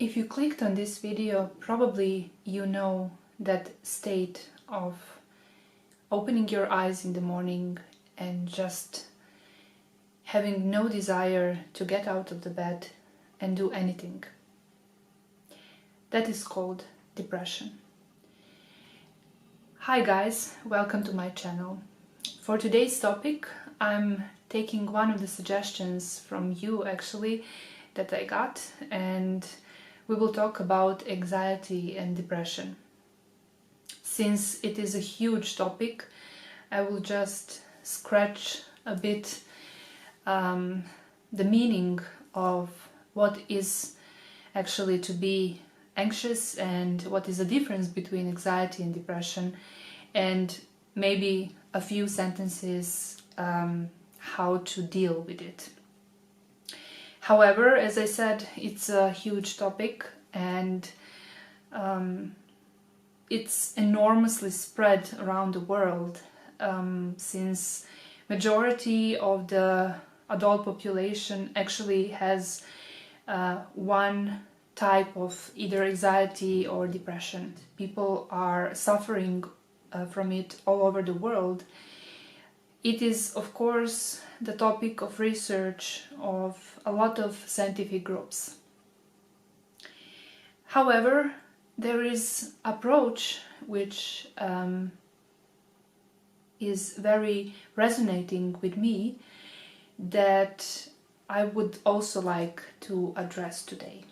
If you clicked on this video, probably you know that state of opening your eyes in the morning and just having no desire to get out of the bed and do anything. That is called depression. Hi guys, welcome to my channel. For today's topic, I'm taking one of the suggestions from you actually that I got, and we will talk about anxiety and depression. Since it is a huge topic, I will just scratch a bit the meaning of what is actually to be anxious and what is the difference between anxiety and depression, and maybe a few sentences how to deal with it. However, as I said, it's a huge topic and it's enormously spread around the world, since majority of the adult population actually has one type of either anxiety or depression. People are suffering from it all over the world. It is, of course, the topic of research of a lot of scientific groups. However, there is an approach which is very resonating with me that I would also like to address today.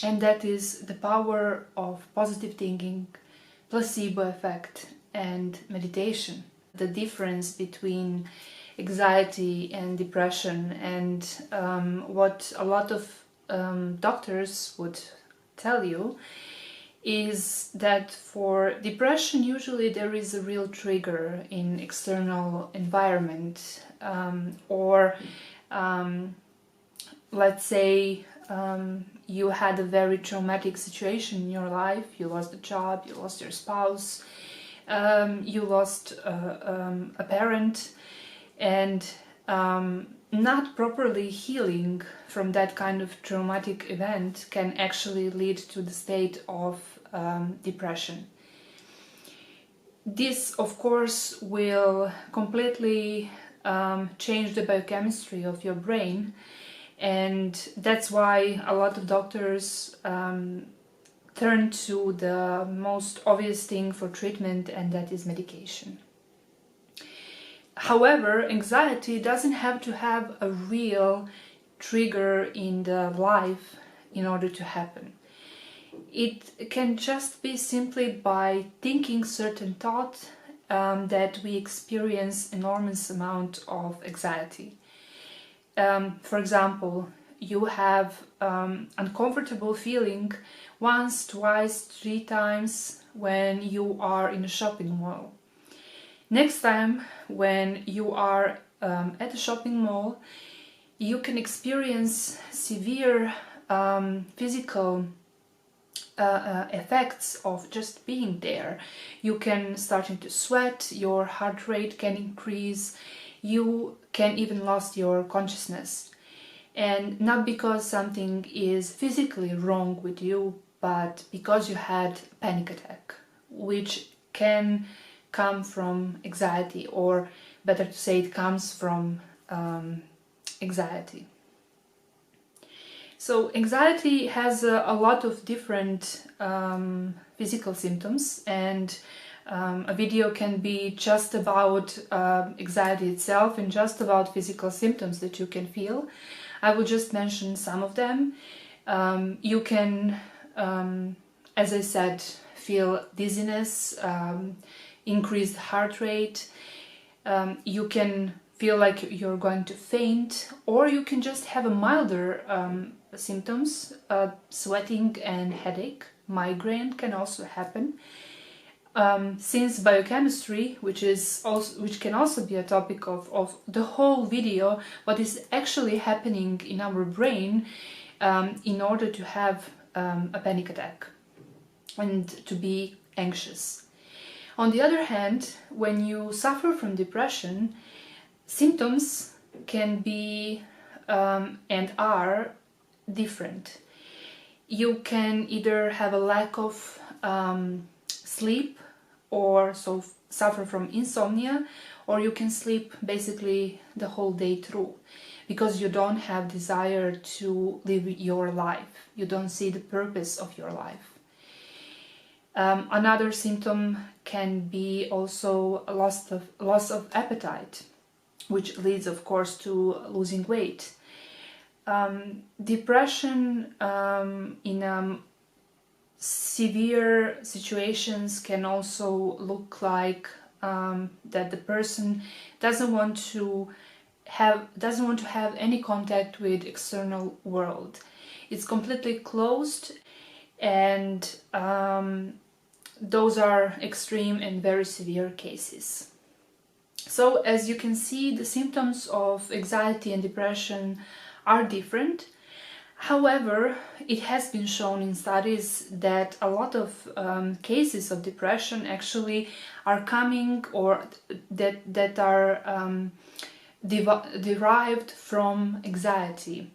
And that is the power of positive thinking, placebo effect, and meditation. The difference between anxiety and depression, and what a lot of doctors would tell you is that for depression usually there is a real trigger in external environment, or let's say you had a very traumatic situation in your life. You lost a job, you lost your spouse, you lost a parent, and not properly healing from that kind of traumatic event can actually lead to the state of depression. This, of course, will completely change the biochemistry of your brain, and that's why a lot of doctors turn to the most obvious thing for treatment, and that is medication. However, anxiety doesn't have to have a real trigger in the life in order to happen. It can just be simply by thinking certain thoughts that we experience enormous amount of anxiety. For example, you have uncomfortable feeling once, twice, 3 times when you are in a shopping mall. Next time when you are at a shopping mall, you can experience severe physical effects of just being there. You can starting to sweat, your heart rate can increase, you can even lose your consciousness. And not because something is physically wrong with you, but because you had a panic attack, which can come from anxiety, or better to say, it comes from anxiety. So anxiety has a lot of different physical symptoms, and a video can be just about anxiety itself and just about physical symptoms that you can feel. I will just mention some of them. You can, as I said, feel dizziness, increased heart rate. You can feel like you're going to faint, or you can just have a milder symptoms, sweating and headache. Migraine can also happen. Since biochemistry, which can also be a topic of the whole video, what is actually happening in our brain in order to have a panic attack and to be anxious. On the other hand, when you suffer from depression, symptoms can be and are different. You can either have a lack of sleep, or so suffer from insomnia, or you can sleep basically the whole day through because you don't have desire to live your life. You don't see the purpose of your life. Another symptom can be also a loss of appetite, which leads, of course, to losing weight. Depression in severe situations can also look like that the person doesn't want to have any contact with external world. It's completely closed, and those are extreme and very severe cases. So as you can see, the symptoms of anxiety and depression are different. However, it has been shown in studies that a lot of cases of depression actually are coming, or that are derived from anxiety.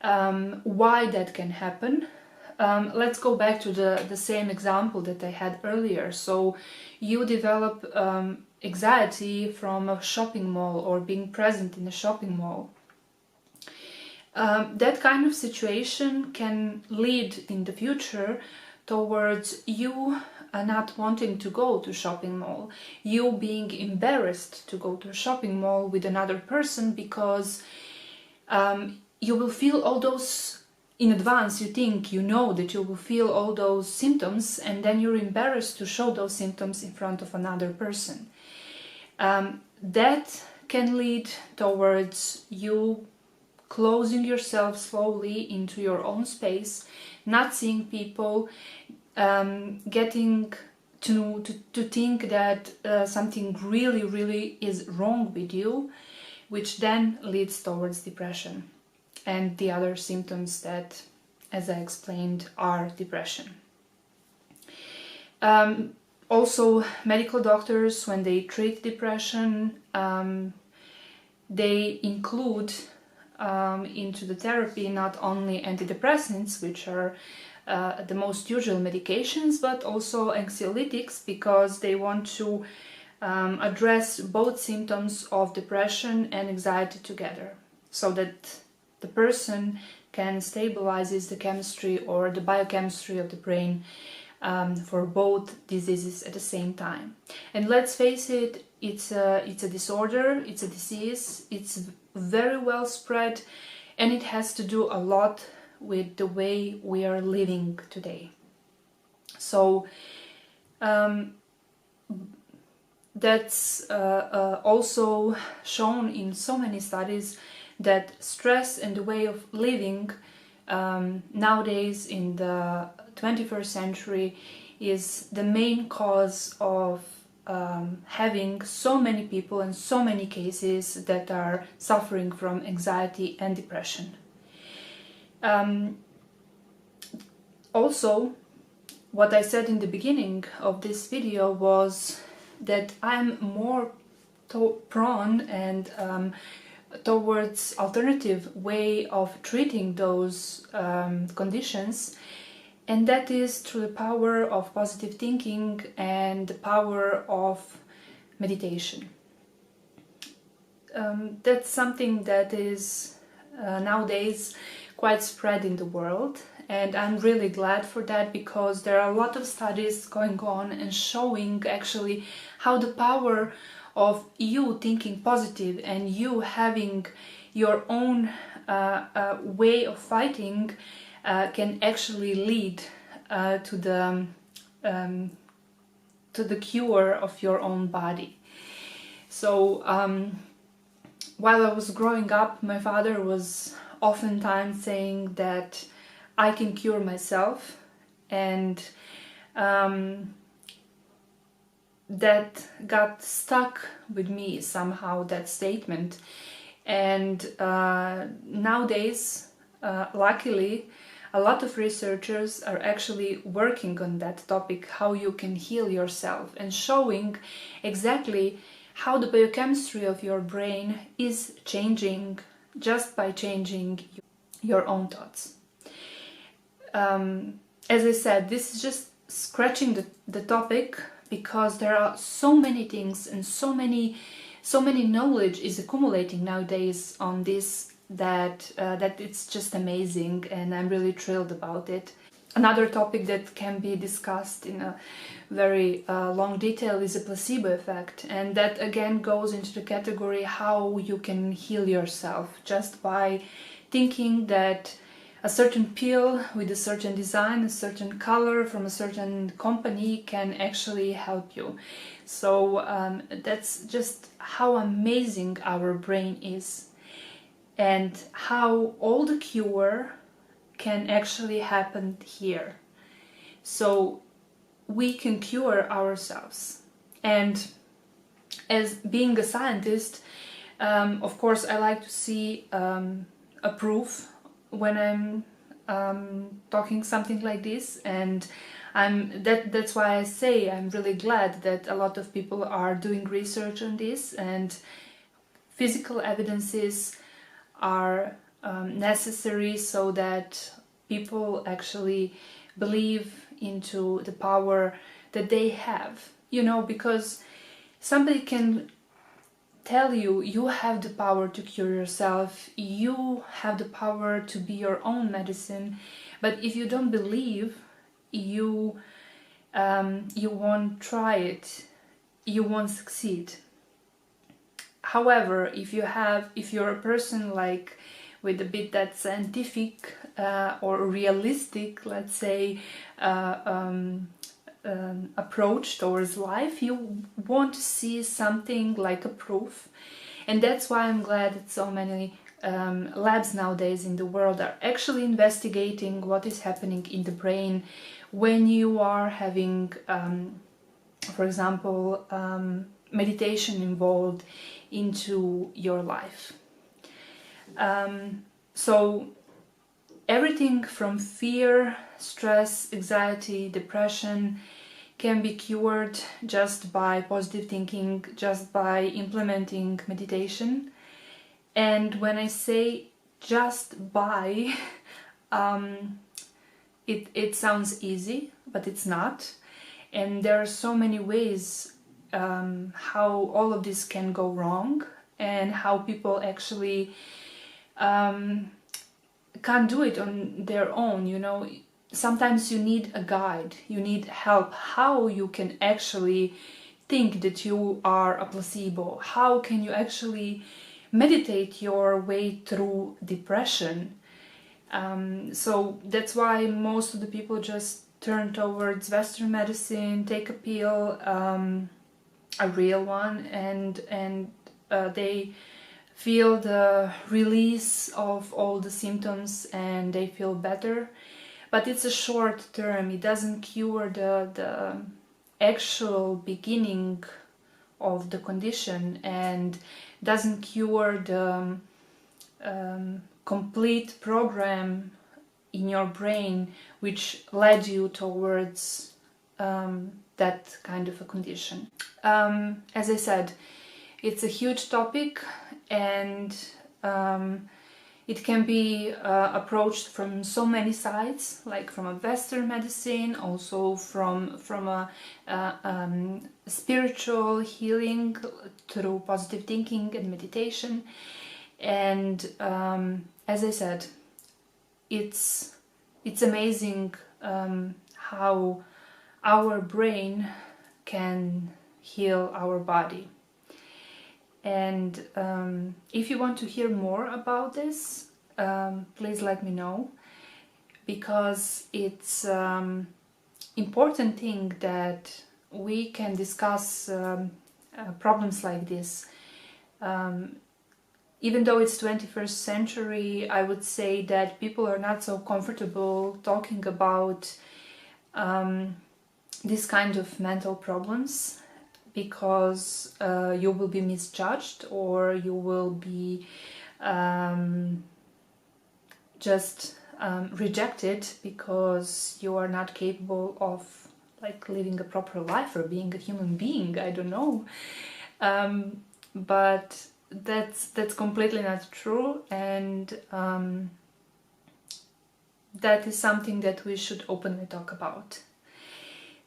Why that can happen? Let's go back to the same example that I had earlier. So you develop anxiety from a shopping mall or being present in a shopping mall. That kind of situation can lead in the future towards you not wanting to go to shopping mall, you being embarrassed to go to a shopping mall with another person, because you will feel all those in advance. You think you know that you will feel all those symptoms, and then you're embarrassed to show those symptoms in front of another person. That can lead towards you closing yourself slowly into your own space, not seeing people, getting to think that something really is wrong with you, which then leads towards depression and the other symptoms that, as I explained, are depression. Also, medical doctors, when they treat depression, they include into the therapy not only antidepressants, which are the most usual medications, but also anxiolytics, because they want to address both symptoms of depression and anxiety together, so that the person can stabilize the chemistry or the biochemistry of the brain for both diseases at the same time. And let's face it, it's a disorder, it's a disease, it's very well spread, and it has to do a lot with the way we are living today. So that's also shown in so many studies that stress and the way of living nowadays in the 21st century is the main cause of having so many people and so many cases that are suffering from anxiety and depression. Also, what I said in the beginning of this video was that I'm more prone and towards alternative way of treating those conditions, and that is through the power of positive thinking and the power of meditation. That's something that is nowadays quite spread in the world, and I'm really glad for that, because there are a lot of studies going on and showing actually how the power of you thinking positive and you having your own way of fighting can actually lead to the cure of your own body. So while I was growing up, my father was oftentimes saying that I can cure myself, and that got stuck with me somehow, that statement. And nowadays, luckily, a lot of researchers are actually working on that topic, how you can heal yourself, and showing exactly how the biochemistry of your brain is changing just by changing your own thoughts. as I said, this is just scratching the topic, because there are so many things and so many knowledge is accumulating nowadays on this, that it's just amazing, and I'm really thrilled about it. Another topic that can be discussed in a very long detail is a placebo effect, and that again goes into the category how you can heal yourself just by thinking that a certain pill with a certain design, a certain color from a certain company can actually help you. So that's just how amazing our brain is, and how all the cure can actually happen here. So we can cure ourselves. And as being a scientist, of course I like to see a proof when I'm talking something like this, and that's why I say I'm really glad that a lot of people are doing research on this, and physical evidences are necessary so that people actually believe into the power that they have, you know, because somebody can tell you you have the power to cure yourself, you have the power to be your own medicine, but if you don't believe, you won't try it, you won't succeed. However, if you're a person like with a bit that scientific or realistic, let's say, approach towards life, you want to see something like a proof. And that's why I'm glad that so many labs nowadays in the world are actually investigating what is happening in the brain when you are having, for example, meditation involved into your life. So everything from fear, stress, anxiety, depression can be cured just by positive thinking, just by implementing meditation. And when I say just by, it sounds easy, but it's not. And there are so many ways how all of this can go wrong, and how people actually can't do it on their own, you know. Sometimes you need a guide, you need help, how you can actually think that you are a placebo, how can you actually meditate your way through depression. So that's why most of the people just turn towards Western medicine, take a pill, a real one, and they feel the release of all the symptoms and they feel better. But it's a short term, it doesn't cure the actual beginning of the condition, and doesn't cure the complete program in your brain which led you towards that kind of a condition. As I said, it's a huge topic, and it can be approached from so many sides, like from a Western medicine, also from a spiritual healing through positive thinking and meditation. And as I said, it's amazing how our brain can heal our body. And if you want to hear more about this, please let me know, because it's important thing that we can discuss problems like this. Even though it's 21st century, I would say that people are not so comfortable talking about this kind of mental problems, because you will be misjudged, or you will be just rejected because you are not capable of like living a proper life or being a human being. I don't know, but that's completely not true. And that is something that we should openly talk about.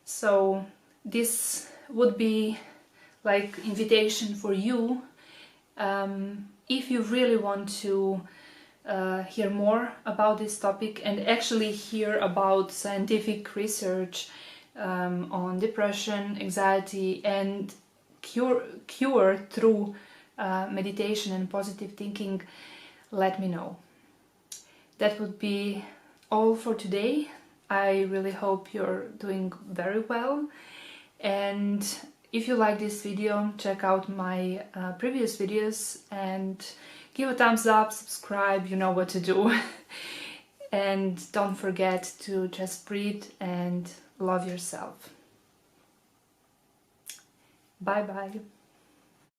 So this would be like invitation for you, if you really want to hear more about this topic and actually hear about scientific research on depression, anxiety, and cure through meditation and positive thinking, let me know. That would be all for today. I really hope you're doing very well, and if you like this video, check out my previous videos and give a thumbs up, subscribe, you know what to do. And don't forget to just breathe and love yourself. Bye bye.